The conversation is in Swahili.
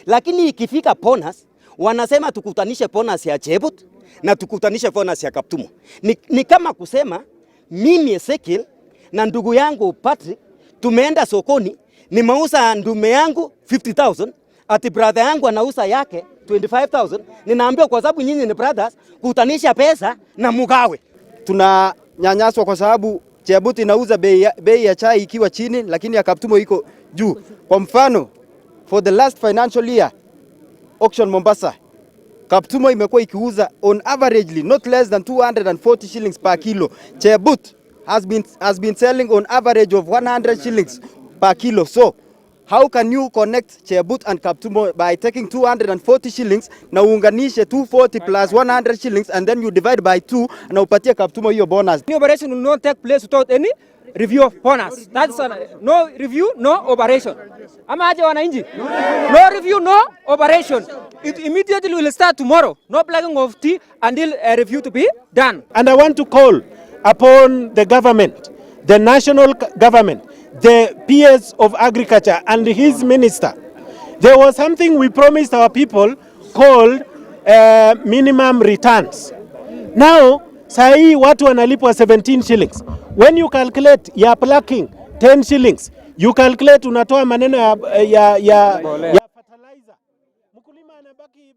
Lakini ikifika bonus, wanasema tukutanishe bonus ya Chebut na tukutanishe bonus ya Kaptumo. Ni kama kusema mimi Ezekiel na ndugu yangu Patrick tumeenda sokoni, nimeuza ndume yangu 50,000, ati brother yangu anauza yake 25,000. Ninaambiwa kwa sababu nyinyi ni brothers, kutanisha pesa na mugawe. Tunanyanyaswa kwa sababu Chebut inauza bei ya chai ikiwa chini, lakini ya Kaptumo iko juu. Kwa mfano, for the last financial year auction Mombasa, Kaptumo imekuwa ikiuza on averagely not less than 240 shillings per kilo. Chebut has been selling on average of 100 shillings per kilo. So how can you connect Chebut and Kaptumo by taking 240 shillings na uunganishe 240 plus 100 shillings and then you divide by 2 na upatie Kaptumo hiyo bonus? The operation will not take place without any review of bonus. That's no review, no operation. Amaje wananchi? No review, no operation. It immediately will start tomorrow. No plugging of tea until a review to be done. And I want to call upon the government, the national government, the PS of Agriculture and his minister. There was something we promised our people called minimum returns. Now, sahi watu wanalipwa 17 shillings. When you calculate ya plucking 10 shillings, you calculate unatoa maneno